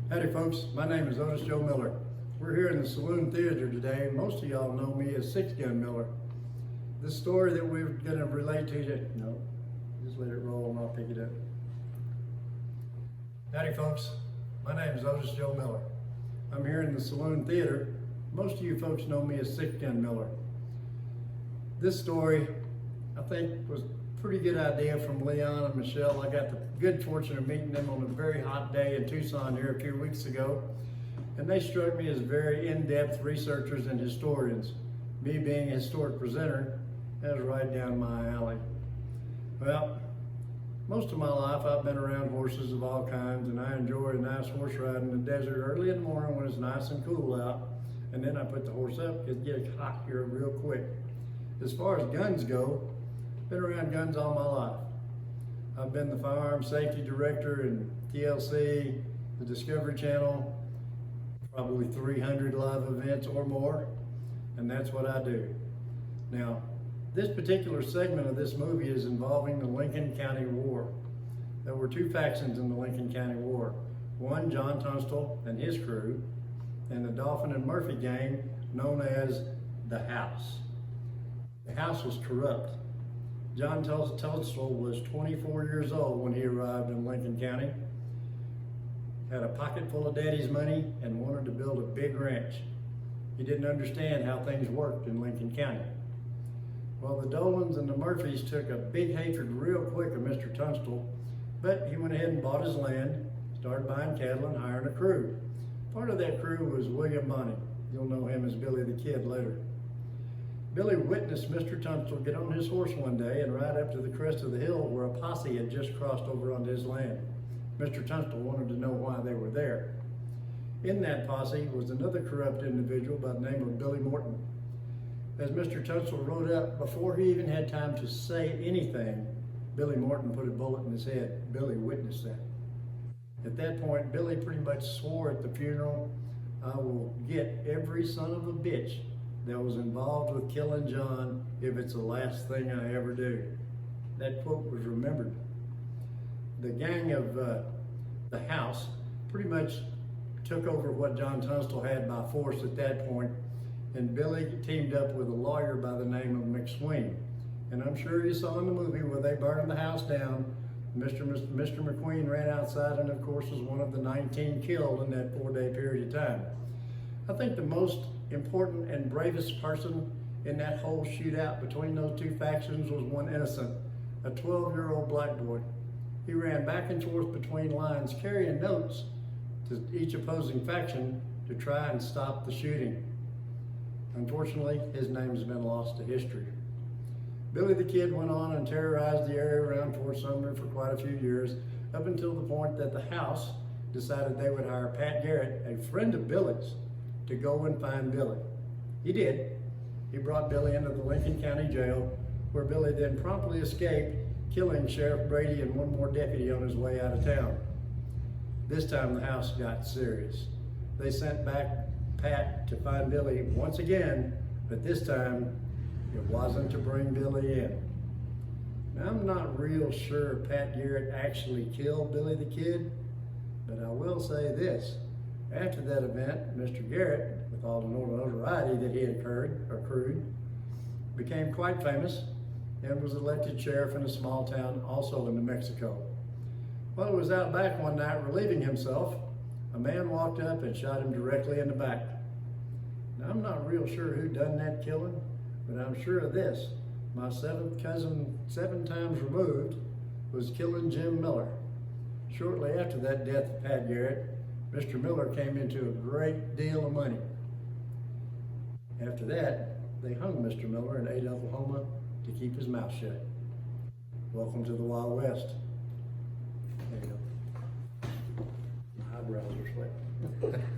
Howdy folks, my name is Otis Miller. We're here in the Saloon Theater today. Most of y'all know me as Six Gun Miller. This story that we're going to relate to you, no, just let it roll and I'll pick it up. Howdy folks, my name is Otis Miller. I'm here in the Saloon Theater. Most of you folks know me as Six Gun Miller. This story, I think, was a pretty good idea from Leon and Michelle. I got the good fortune of meeting them on a very hot day in Tucson here a few weeks ago. And they struck me as very in-depth researchers and historians. Me being a historic presenter, that was right down my alley. Well, most of my life I've been around horses of all kinds, and I enjoy a nice horse ride in the desert early in the morning when it's nice and cool out. And then I put the horse up because it gets hot here real quick. As far as guns go, been around guns all my life. I've been the firearm safety director in TLC, the Discovery Channel, probably 300 live events or more, and that's what I do. Now, this particular segment of this movie is involving the Lincoln County War. There were two factions in the Lincoln County War. One, John Tunstall and his crew, and the Dolphin and Murphy gang known as the House. The House was corrupt. John Tunstall was 24 years old when he arrived in Lincoln County, had a pocket full of daddy's money, and wanted to build a big ranch. He didn't understand how things worked in Lincoln County. Well, the Dolans and the Murphys took a big hatred real quick of Mr. Tunstall, but he went ahead and bought his land, started buying cattle and hiring a crew. Part of that crew was William Bonney. You'll know him as Billy the Kid later. Billy witnessed Mr. Tunstall get on his horse one day and ride up to the crest of the hill where a posse had just crossed over onto his land. Mr. Tunstall wanted to know why they were there. In that posse was another corrupt individual by the name of Billy Morton. As Mr. Tunstall rode up, before he even had time to say anything, Billy Morton put a bullet in his head. Billy witnessed that. At that point, Billy pretty much swore at the funeral, "I will get every son of a bitch that was involved with killing John if it's the last thing I ever do." That quote was remembered. The gang of the House pretty much took over what John Tunstall had by force at that point, and Billy teamed up with a lawyer by the name of McSween. And I'm sure you saw in the movie where they burned the house down, Mr. McQueen ran outside and of course was one of the 19 killed in that 4-day period of time. I think the most important and bravest person in that whole shootout between those two factions was one innocent, a 12-year-old black boy. He ran back and forth between lines carrying notes to each opposing faction to try and stop the shooting. Unfortunately, his name has been lost to history. Billy the Kid went on and terrorized the area around Fort Sumner for quite a few years, up until the point that the House decided they would hire Pat Garrett, a friend of Billy's, to go and find Billy. He did. He brought Billy into the Lincoln County Jail, where Billy then promptly escaped, killing Sheriff Brady and one more deputy on his way out of town. This time the House got serious. They sent back Pat to find Billy once again, but this time it wasn't to bring Billy in. Now, I'm not real sure Pat Garrett actually killed Billy the Kid, but I will say this. After that event, Mr. Garrett, with all the notoriety that he had accrued, became quite famous and was elected sheriff in a small town also in New Mexico. While he was out back one night relieving himself, a man walked up and shot him directly in the back. Now, I'm not real sure who done that killing, but I'm sure of this. My seventh cousin, 7 times removed, was killing Jim Miller. Shortly after that death of Pat Garrett, Mr. Miller came into a great deal of money. After that, they hung Mr. Miller in Ada, Oklahoma to keep his mouth shut. Welcome to the Wild West. There you go. My eyebrows are sweating.